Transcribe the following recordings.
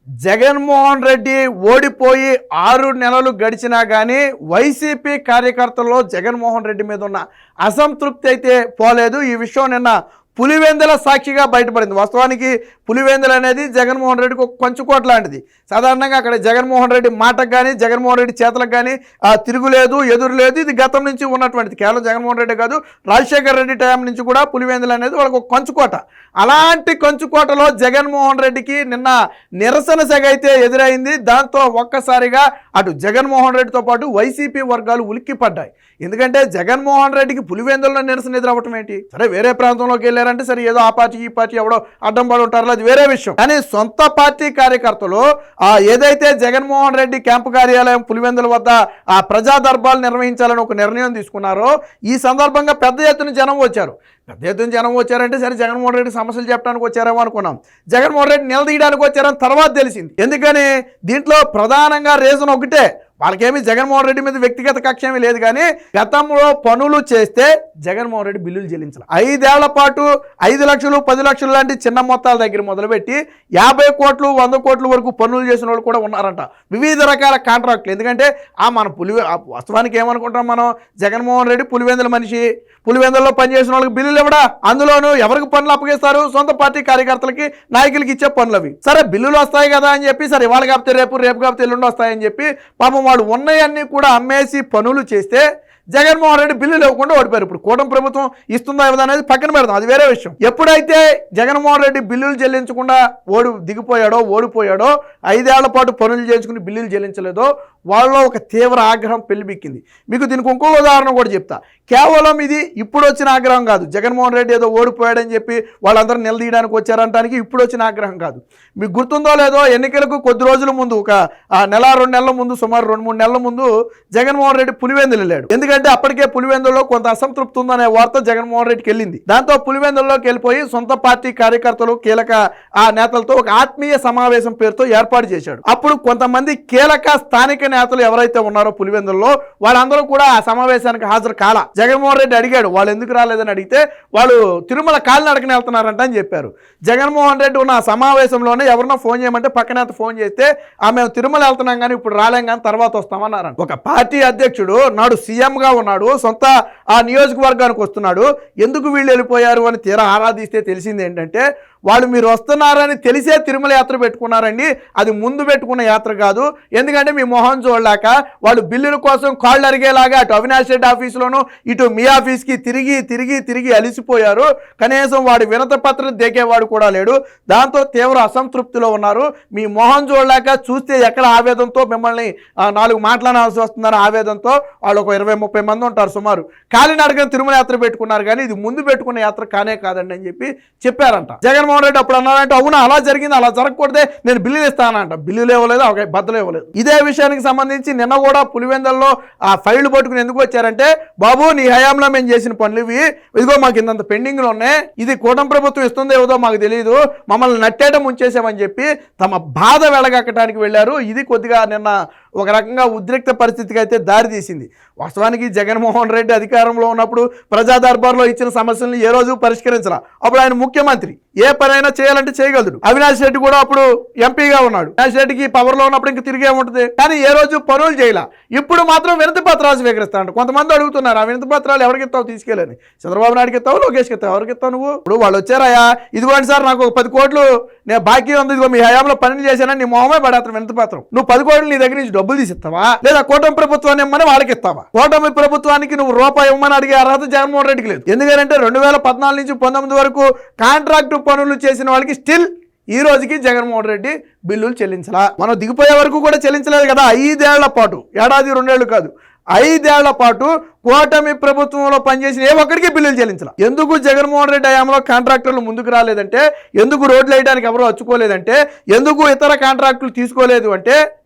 జగన్మోహన్ రెడ్డి ఓడిపోయి 6 నెలలు గడిచినా కానీ వైసీపీ కార్యకర్తల్లో జగన్మోహన్ రెడ్డి మీద ఉన్న అసంతృప్తి అయితే పోలేదు. ఈ విషయం నిన్న పులివెందుల సాక్షిగా బయటపడింది. వాస్తవానికి పులివెందులు అనేది జగన్మోహన్ రెడ్డికి ఒక కొంచుకోట లాంటిది. సాధారణంగా అక్కడ జగన్మోహన్ రెడ్డి మాటకు కానీ జగన్మోహన్ రెడ్డి చేతలకు కానీ తిరుగులేదు, ఎదురు లేదు. ఇది గతం నుంచి ఉన్నటువంటిది. కేవలం జగన్మోహన్ రెడ్డి కాదు, రాజశేఖర్ రెడ్డి టైం నుంచి కూడా పులివెందులు అనేది వాళ్ళకి ఒక కొంచుకోట. అలాంటి కొంచుకోటలో జగన్మోహన్ రెడ్డికి నిన్న నిరసన సెగ అయితే ఎదురైంది. దాంతో ఒక్కసారిగా అటు జగన్మోహన్ రెడ్డితో పాటు వైసీపీ వర్గాలు ఉలిక్కిపడ్డాయి. ఎందుకంటే జగన్మోహన్ రెడ్డికి పులివెందుల్లో నిరసన ఎదురవ్వటం ఏంటి? సరే, వేరే ప్రాంతంలోకి వెళ్ళారంటే సరే, ఏదో ఆ పార్టీ ఈ పార్టీ ఎవడో అడ్డం పడి ఉంటారో అది వేరే విషయం. కానీ సొంత పార్టీ కార్యకర్తలు ఏదైతే జగన్మోహన్ రెడ్డి క్యాంపు కార్యాలయం పులివెందుల వద్ద ఆ ప్రజా దర్బార్లు నిర్వహించాలని ఒక నిర్ణయం తీసుకున్నారో, ఈ సందర్భంగా పెద్ద ఎత్తున జనం వచ్చారు. పెద్ద ఎత్తున జనం వచ్చారంటే సరే, జగన్మోహన్ రెడ్డి సమస్యలు చెప్పడానికి వచ్చారేమో అనుకున్నాం. జగన్మోహన్ రెడ్డి నిలదీయడానికి వచ్చారని తర్వాత తెలిసింది. ఎందుకని దీంట్లో ప్రధానంగా రీజన్ ఒకటే, వాళ్ళకేమి జగన్మోహన్ రెడ్డి మీద వ్యక్తిగత కక్ష ఏమీ లేదు. కానీ గతంలో పనులు చేస్తే జగన్మోహన్ రెడ్డి బిల్లులు చెల్లించాలి. 5 ఏళ్ల పాటు 5 లక్షలు 10 లక్షలు లాంటి చిన్న మొత్తాల దగ్గర మొదలుపెట్టి 50 కోట్లు 100 కోట్ల వరకు పనులు చేసిన వాళ్ళు కూడా ఉన్నారంట. వివిధ రకాల కాంట్రాక్టులు. ఎందుకంటే మన వాస్తవానికి ఏమనుకుంటాం మనం, జగన్మోహన్ రెడ్డి పులివెందుల మనిషి, పులివెందుల్లో పనిచేసిన వాళ్ళకి బిల్లులు ఇవ్వడా, అందులోనూ ఎవరికి పనులు అప్పగిస్తారు? సొంత పార్టీ కార్యకర్తలకి నాయకులకి ఇచ్చే పనులు అవి. సరే, బిల్లులు వస్తాయి కదా అని చెప్పి సరే ఇవాళ కాకపోతే రేపు కాకపోతే ఎల్లుండి వస్తాయని చెప్పి పాపం వాళ్ళు ఉన్నాయన్నీ కూడా అమ్మేసి పనులు చేస్తే జగన్మోహన్ రెడ్డి బిల్లులు ఇవ్వకుండా ఓడిపోయారు. ఇప్పుడు కూటమి ప్రభుత్వం ఇస్తుందా ఇవ్వదా అనేది పక్కన పెడతాం, అది వేరే విషయం. ఎప్పుడైతే జగన్మోహన్ రెడ్డి బిల్లులు చెల్లించకుండా ఓడిపోయాడో 5 ఏళ్ల పాటు పనులు చేయించుకుని బిల్లులు చెల్లించలేదో వాళ్ళలో ఒక తీవ్ర ఆగ్రహం పెళ్లిబిక్కింది. మీకు దీనికి ఇంకో ఉదాహరణ కూడా చెప్తా. కేవలం ఇది ఇప్పుడు వచ్చిన ఆగ్రహం కాదు. జగన్మోహన్ రెడ్డి ఏదో ఓడిపోయాడని చెప్పి వాళ్ళందరూ నిలదీయడానికి వచ్చారంటానికి ఇప్పుడు వచ్చిన ఆగ్రహం కాదు. మీకు గుర్తుందో లేదో, ఎన్నికలకు కొద్ది రోజుల ముందు, ఒక నెల 2 నెలల ముందు, సుమారు 2-3 నెలల ముందు జగన్మోహన్ రెడ్డి పులివెందులు వెళ్ళాడు. ఎందుకంటే అప్పటికే పులివెందుల్లో కొంత అసంతృప్తి ఉందనే వార్త జగన్మోహన్ రెడ్డికి వెళ్ళింది. దాంతో పులివెందుల్లోకి వెళ్ళిపోయి సొంత పార్టీ కార్యకర్తలు, కీలక నేతలతో ఒక ఆత్మీయ సమావేశం పేరుతో ఏర్పాటు చేశాడు. అప్పుడు కొంతమంది కీలక స్థానిక నేతలు ఎవరైతే ఉన్నారో పులివెందుల్లో వాళ్ళందరూ కూడా ఆ సమావేశానికి హాజరు కాల. జగన్మోహన్ రెడ్డి అడిగాడు, వాళ్ళు ఎందుకు రాలేదని అడిగితే వాళ్ళు తిరుమల కాలినడకన వెళ్తున్నారంట అని చెప్పారు. జగన్మోహన్ రెడ్డి ఉన్న ఆ సమావేశంలోనే ఎవరినో ఫోన్ చేయమంటే పక్కనేత ఫోన్ చేస్తే మేము తిరుమల వెళ్తున్నాం కానీ ఇప్పుడు రాలేం కానీ తర్వాత వస్తామన్నారంట. ఒక పార్టీ అధ్యక్షుడు నాడు సీఎంగా ఉన్నాడు, సొంత ఆ నియోజకవర్గానికి వస్తున్నాడు, ఎందుకు వీళ్ళు వెళ్ళిపోయారు అని తీరా ఆరాధిస్తే తెలిసింది ఏంటంటే, వాళ్ళు మీరు వస్తున్నారని తెలిసే తిరుమల యాత్ర పెట్టుకున్నారండి. అది ముందు పెట్టుకున్న యాత్ర కాదు. ఎందుకంటే మీ మొహం చూడలేక వాళ్ళు బిల్లుల కోసం కాళ్ళు అరిగేలాగా అటు అవినాష్ రెడ్డి ఆఫీసులోను ఇటు మీ ఆఫీస్కి తిరిగి అలిసిపోయారు. కనీసం వాడి వినతి పత్రం దేకేవాడు కూడా లేడు. దాంతో తీవ్ర అసంతృప్తిలో ఉన్నారు. మీ మొహం చూడలేక చూస్తే ఎక్కడ ఆవేదంతో మిమ్మల్ని 4 మాట్లాడాల్సి వస్తుందని ఆవేదంతో వాళ్ళు ఒక 20-30 మంది ఉంటారు సుమారు. కాలినడకన తిరుమల యాత్ర పెట్టుకున్నారు కానీ ఇది ముందు పెట్టుకున్న యాత్ర కానే కాదండి అని చెప్పారంట. జగన్మోహన్ రెడ్డి అప్పుడు అన్నారంటే, అవునా అలా జరిగింది, అలా జరగకూడదే, నేను బిల్లులు ఇస్తానంట. బిల్లులు ఇవ్వలేదు, బద్దలు ఇవ్వలేదు. ఇదే విషయానికి సంబంధించి నిన్న కూడా పులివెందుల్లో ఆ ఫైళ్లు పట్టుకుని ఎందుకు వచ్చారంటే, బాబు నీ హయాంలో మేము చేసిన పనులు ఇదిగో మాకు ఇంత పెండింగ్లు ఉన్నాయి, ఇది కూటమి ప్రభుత్వం ఇస్తుందో ఏదో మాకు తెలియదు, మమ్మల్ని నట్టేట ముంచేసామని చెప్పి తమ బాధ వెలగక్కడానికి వెళ్ళారు. ఇది కొద్దిగా నిన్న ఒక రకంగా ఉద్రిక్త పరిస్థితికి అయితే దారి తీసింది. వాస్తవానికి జగన్మోహన్ రెడ్డి అధికారంలో ఉన్నప్పుడు ప్రజా దర్బార్లో ఇచ్చిన సమస్యలను ఏ రోజు పరిష్కరించాల. అప్పుడు ఆయన ముఖ్యమంత్రి, ఏ పనైనా చేయాలంటే చేయగలడు. అవినాష్ రెడ్డి కూడా అప్పుడు ఎంపీగా ఉన్నాడు. అవినాష్ రెడ్డికి పవర్లో ఉన్నప్పుడు ఇంక తిరిగే ఉంటుంది, కానీ ఏ రోజు పనులు చేయాల. ఇప్పుడు మాత్రం వినతి పత్రాలు స్వీకరిస్తాడు. కొంతమంది అడుగుతున్నారు, ఆ వినతి పత్రాలు ఎవరికి ఇస్తావు తీసుకెళ్ళని. చంద్రబాబు నాయుడుకి ఇస్తావు, లోకేష్కి ఇస్తావు, ఎవరికి ఇస్తావు నువ్వు? ఇప్పుడు వాళ్ళు వచ్చారాయా, ఇదిగోండి సార్ నాకు 10 కోట్లు నేను బాకీ ఉంది, ఇదిగో మీ హయాంలో పనులు చేశానని నీ మొహమే పడేస్తాను వినతి పత్రం. నువ్వు 10 కోట్లు నీ దగ్గర నుంచి డబ్బులు తీసిస్తావా, లేదా కూటమి ప్రభుత్వాన్ని ఇమ్మని వాళ్ళకి ఇస్తావా? కూటమి ప్రభుత్వానికి నువ్వు రూపాయి ఇవ్వమని అడిగే అర్హత జగన్మోహన్ రెడ్డికి లేదు. ఎందుకంటే 2014 నుంచి 19 వరకు కాంట్రాక్టు పనులు చేసిన వాళ్ళకి స్టిల్ ఈ రోజుకి జగన్మోహన్ రెడ్డి బిల్లులు చెల్లించాలా. మనం దిగిపోయే వరకు కూడా చెల్లించలేదు కదా. 5 ఏళ్ల పాటు, ఏడాది 2 ఏళ్ళు కాదు, 5 ఏళ్ల పాటు కూటమి ప్రభుత్వంలో పనిచేసిన ఏ ఒక్కడికి బిల్లులు చెల్లించాల. ఎందుకు జగన్మోహన్ రెడ్డి హయాంలో కాంట్రాక్టర్లు ముందుకు రాలేదంటే, ఎందుకు రోడ్లు వేయడానికి ఎవరో వచ్చుకోలేదంటే, ఎందుకు ఇతర కాంట్రాక్టులు తీసుకోలేదు అంటే,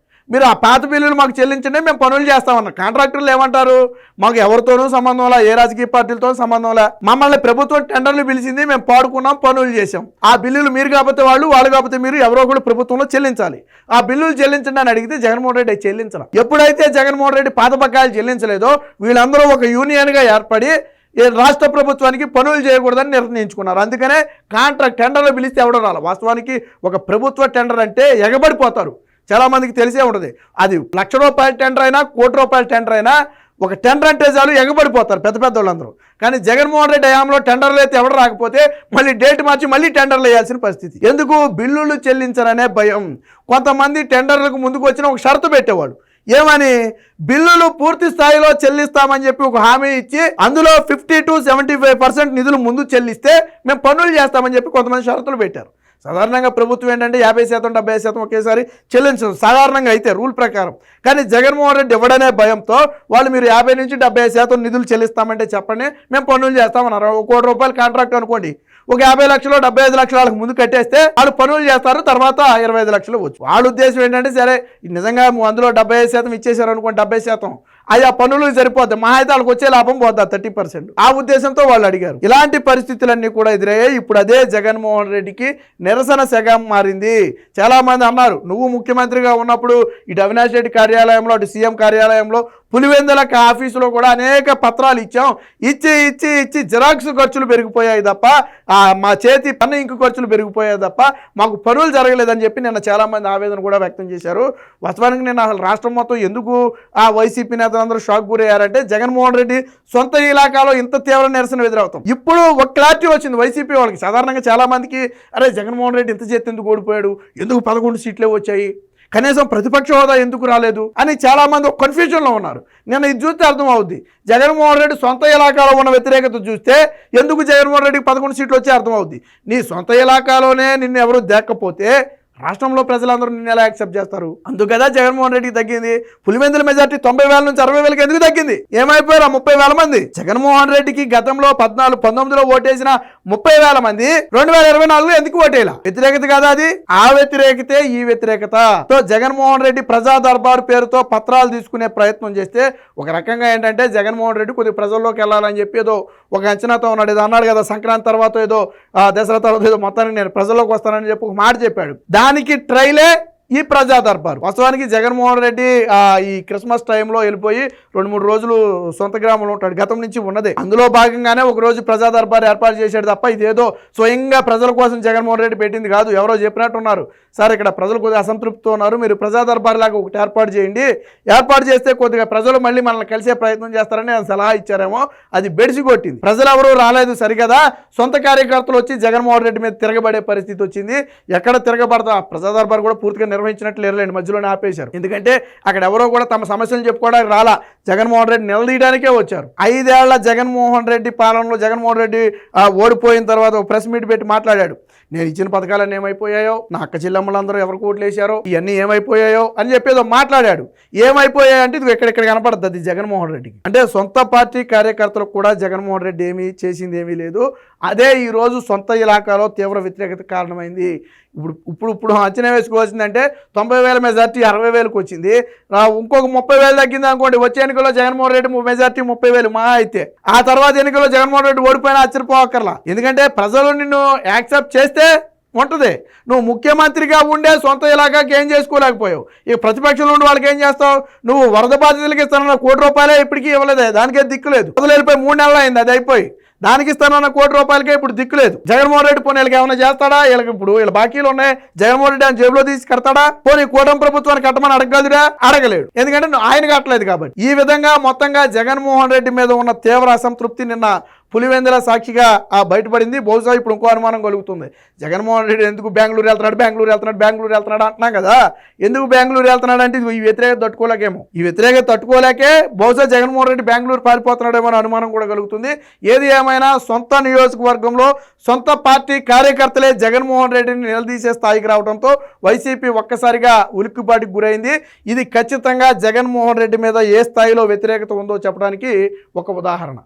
మీరు ఆ పాత బిల్లులు మాకు చెల్లించండి మేము పనులు చేస్తామన్నారు. కాంట్రాక్టర్లు ఏమంటారు, మాకు ఎవరితోనూ సంబంధంలా, ఏ రాజకీయ పార్టీలతో సంబంధంలా, మమ్మల్ని ప్రభుత్వం టెండర్లు పిలిచింది, మేము పాడుకున్నాం, పనులు చేసాం. ఆ బిల్లులు మీరు కాకపోతే వాళ్ళు కాకపోతే మీరు ఎవరో కూడా ప్రభుత్వంలో చెల్లించాలి. ఆ బిల్లులు చెల్లించండి అని అడిగితే జగన్మోహన్ రెడ్డి చెల్లించాలి. ఎప్పుడైతే జగన్మోహన్ రెడ్డి పాత బకాయిలు చెల్లించలేదో వీళ్ళందరూ ఒక యూనియన్గా ఏర్పడి ఈ రాష్ట్ర ప్రభుత్వానికి పనులు చేయకూడదని నిర్ణయించుకున్నారు. అందుకనే కాంట్రాక్ట్ టెండర్లు పిలిస్తే ఎవడో రాలి. వాస్తవానికి ఒక ప్రభుత్వ టెండర్ అంటే ఎగబడిపోతారు. చాలామందికి తెలిసే ఉంటుంది. అది ₹1,00,000 టెండర్ అయినా ₹1,00,00,000 టెండర్ అయినా ఒక టెండర్ అంటే చాలు ఎగబడిపోతారు పెద్ద పెద్ద వాళ్ళందరూ. కానీ జగన్మోహన్ రెడ్డి హయాంలో టెండర్లు అయితే ఎవరు రాకపోతే మళ్ళీ డేట్ మార్చి మళ్ళీ టెండర్లు వేయాల్సిన పరిస్థితి. ఎందుకు? బిల్లులు చెల్లించరనే భయం. కొంతమంది టెండర్లకు ముందుకు వచ్చిన ఒక షరతు పెట్టేవాడు. ఏమని? బిల్లులు పూర్తి స్థాయిలో చెల్లిస్తామని చెప్పి ఒక హామీ ఇచ్చి అందులో 50 to 75% నిధులు ముందు చెల్లిస్తే మేము పనులు చేస్తామని చెప్పి కొంతమంది షరతులు పెట్టారు. సాధారణంగా ప్రభుత్వం ఏంటంటే 50%, 70% ఒకేసారి చెల్లించదు సాధారణంగా అయితే రూల్ ప్రకారం. కానీ జగన్మోహన్ రెడ్డి ఇవ్వడనే భయంతో వాళ్ళు మీరు 50 నుంచి 70% నిధులు చెల్లిస్తామంటే చెప్పండి మేము పనులు చేస్తామన్నారు. ₹1,00,00,000 కాంట్రాక్ట్ అనుకోండి, ఒక 50 లక్షలు 75 లక్షలు వాళ్ళకి ముందు కట్టేస్తే వాళ్ళు పనులు చేస్తారు, తర్వాత 25 లక్షలు వచ్చు. వాళ్ళ ఉద్దేశం ఏంటంటే సరే నిజంగా అందులో 75% ఇచ్చేసారు అనుకోండి, 70% ఆ పనులు సరిపోద్ది, మా అయితే వాళ్ళకి వచ్చే లాభం పోద్దా 30%. ఆ ఉద్దేశంతో వాళ్ళు అడిగారు. ఇలాంటి పరిస్థితులన్నీ కూడా ఎదురయ్యాయి. ఇప్పుడు అదే జగన్మోహన్ రెడ్డికి నిరసన సెగం మారింది. చాలా మంది అన్నారు నువ్వు ముఖ్యమంత్రిగా ఉన్నప్పుడు ఇటు అవినాష్ రెడ్డి కార్యాలయంలో అటు సీఎం కార్యాలయంలో పులివెందుల ఆఫీసులో కూడా అనేక పత్రాలు ఇచ్చాం, ఇచ్చి జిరాక్స్ ఖర్చులు పెరిగిపోయాయి తప్ప మా చేతి పన్ను ఇంకు ఖర్చులు పెరిగిపోయాయి తప్ప మాకు పనులు జరగలేదని చెప్పి నిన్న చాలామంది ఆవేదన కూడా వ్యక్తం చేశారు. వాస్తవానికి నేను అసలు రాష్ట్రం మొత్తం ఎందుకు ఆ వైసీపీ నేతలందరూ షాక్ గురయ్యారంటే జగన్మోహన్ రెడ్డి సొంత ఇలాకాలో ఇంత తీవ్ర నిరసన ఎదురవుతాం. ఇప్పుడు ఒక క్లారిటీ వచ్చింది వైసీపీ వాళ్ళకి. సాధారణంగా చాలామందికి అరే జగన్మోహన్ రెడ్డి ఇంత చేతి ఎందుకు ఓడిపోయాడు, ఎందుకు 11 సీట్లే వచ్చాయి, కనీసం ప్రతిపక్ష హోదా ఎందుకు రాలేదు అని చాలామంది ఒక కన్ఫ్యూజన్లో ఉన్నారు. నేను ఇది చూస్తే అర్థం అవుద్ది. జగన్మోహన్ రెడ్డి సొంత ఇలాకాలో ఉన్న వ్యతిరేకత చూస్తే ఎందుకు జగన్మోహన్ రెడ్డికి 11 సీట్లు వచ్చే అర్థం అవుద్ది. నీ సొంత ఇలాకాలోనే నిన్ను ఎవరు దేక్కపోతే రాష్ట్రంలో ప్రజలందరూ నిన్ను ఎలా యాక్సెప్ట్ చేస్తారు? అందుకు కదా జగన్మోహన్ రెడ్డికి తగ్గింది. పులివెందుల మెజార్టీ 90,000 నుంచి 60,000 ఎందుకు తగ్గింది? ఏమైపోయారు 30,000 మంది? జగన్మోహన్ రెడ్డికి గతంలో 19 ఓటేసిన 30,000 మంది 2024 ఎందుకు ఓటేలా? వ్యతిరేకత కదా అది. ఆ వ్యతిరేకతే ఈ వ్యతిరేకత. జగన్మోహన్ రెడ్డి ప్రజా దర్బారు పేరుతో పత్రాలు తీసుకునే ప్రయత్నం చేస్తే ఒక రకంగా ఏంటంటే జగన్మోహన్ రెడ్డి కొద్ది ప్రజల్లోకి వెళ్ళాలని చెప్పి ఏదో ఒక అంచనాతో ఉన్నాడు. ఏదో అన్నాడు కదా సంక్రాంతి తర్వాత ఏదో దసరా తర్వాత ఏదో మొత్తానికి నేను ప్రజల్లోకి వస్తానని చెప్పి ఒక మాట చెప్పాడు. దానికి ట్రైలే ఈ ప్రజా దర్బారు. వాస్తవానికి జగన్మోహన్ రెడ్డి ఈ క్రిస్మస్ టైంలో వెళ్ళిపోయి 2-3 రోజులు సొంత గ్రామంలో ఉంటాడు, గతం నుంచి ఉన్నదే. అందులో భాగంగానే ఒక రోజు ప్రజా దర్బారు ఏర్పాటు చేశాడు తప్ప ఇదేదో స్వయంగా ప్రజల కోసం జగన్మోహన్ రెడ్డి పెట్టింది కాదు. ఎవరో చెప్పినట్టున్నారు, సార్ ఇక్కడ ప్రజలు కొద్దిగా అసంతృప్తితో ఉన్నారు, మీరు ప్రజా దర్బారు లాగా ఒకటి ఏర్పాటు చేయండి, ఏర్పాటు చేస్తే కొద్దిగా ప్రజలు మళ్ళీ మనల్ని కలిసే ప్రయత్నం చేస్తారని ఆయన సలహా ఇచ్చారేమో, అది బెడిసి కొట్టింది. ప్రజలు ఎవరూ రాలేదు సరిగదా, సొంత కార్యకర్తలు వచ్చి జగన్మోహన్ రెడ్డి మీద తిరగబడే పరిస్థితి వచ్చింది. ఎక్కడ తిరగబడతా ప్రజా దర్బారు కూడా పూర్తిగా నిర్వహించినట్లు లేరులేండి, మధ్యలోనే ఆపేశారు. ఎందుకంటే అక్కడ ఎవరో కూడా తమ సమస్యలు చెప్పుకోవడానికి రాలా, జగన్మోహన్ రెడ్డి నిలదీయడానికే వచ్చారు. 5 ఏళ్ల జగన్మోహన్ రెడ్డి పాలనలో జగన్మోహన్ రెడ్డి ఓడిపోయిన తర్వాత ఒక ప్రెస్ మీట్ పెట్టి మాట్లాడాడు. నేను ఇచ్చిన పథకాలన్నీ ఏమైపోయాయో, నా అక్క చెల్లెమ్మలందరూ ఎవరికి ఓట్లు వేశారో ఇవన్నీ ఏమైపోయాయో అని చెప్పేదో మాట్లాడాడు. ఏమైపోయాయంటే ఇది ఎక్కడెక్కడ కనపడద్దు అది జగన్మోహన్ రెడ్డికి. అంటే సొంత పార్టీ కార్యకర్తలకు కూడా జగన్మోహన్ రెడ్డి ఏమీ చేసింది ఏమీ లేదు. అదే ఈరోజు సొంత ఇలాకాలో తీవ్ర వ్యతిరేకత కారణమైంది. ఇప్పుడు అంచనా వేసుకోవాల్సిందంటే 90,000 మెజార్టీ 60,000కి వచ్చింది. ఇంకొక 30,000 తగ్గింది అనుకోండి, వచ్చే ఎన్నికల్లో జగన్మోహన్ రెడ్డి మెజార్టీ 30,000 మహా అయితే. ఆ తర్వాత ఎన్నికల్లో జగన్మోహన్ రెడ్డి ఓడిపోయినా ఆశ్చర్యపోవక్కర్లా. ఎందుకంటే ప్రజలు నిన్ను యాక్సెప్ట్ చేస్తే ఉంటుంది. నువ్వు ముఖ్యమంత్రిగా ఉండే సొంత ఇలాకాకి ఏం చేసుకోలేకపోయావు, ఇక ప్రతిపక్షంలో ఉండి వాళ్ళకి ఏం చేస్తావు? నువ్వు వరద బాధితులకి ఇస్తానన్న ₹1,00,00,000 ఇప్పటికీ ఇవ్వలేదే, దానికే దిక్కులేదు. ప్రజలు వెళ్ళిపోయి 3 నెలలు అయింది, అది అయిపోయి. దానికి ఇస్తానన్న ₹1,00,00,000 ఇప్పుడు దిక్కులేదు. జగన్మోహన్ రెడ్డి పోనీ వీళ్ళకి ఏమైనా చేస్తాడా? ఇప్పుడు వీళ్ళ బాకీలు ఉన్నాయి, జగన్మోహన్ రెడ్డి ఆయన జేబులో తీసి కడతాడా? పోనీ కూటమి ప్రభుత్వాన్ని కట్టమని అడగగలరా? అడగలేడు, ఎందుకంటే ఆయన కట్టలేదు కాబట్టి. ఈ విధంగా మొత్తంగా జగన్మోహన్ రెడ్డి మీద ఉన్న తీవ్ర అసంతృప్తి నిన్న పులివెందుల సాక్షిగా బయటపడింది. బహుశా ఇప్పుడు ఇంకో అనుమానం కలుగుతుంది, జగన్మోహన్ రెడ్డి ఎందుకు బెంగళూరు వెళ్తున్నాడు అంటున్నాం కదా, ఎందుకు బెంగళూరు వెళ్తున్నాడు అంటే ఈ వ్యతిరేకత తట్టుకోలేకేమో. ఈ వ్యతిరేకత తట్టుకోలేకే బహుశా జగన్మోహన్ రెడ్డి బెంగళూరు పారిపోతున్నాడేమో అని అనుమానం కూడా కలుగుతుంది. ఏది ఏమైనా సొంత నియోజకవర్గంలో సొంత పార్టీ కార్యకర్తలే జగన్మోహన్ రెడ్డిని నిలదీసే స్థాయికి రావడంతో వైసీపీ ఒక్కసారిగా ఉలిక్కిపాటికి గురైంది. ఇది ఖచ్చితంగా జగన్మోహన్ రెడ్డి మీద ఏ స్థాయిలో వ్యతిరేకత ఉందో చెప్పడానికి ఒక ఉదాహరణ.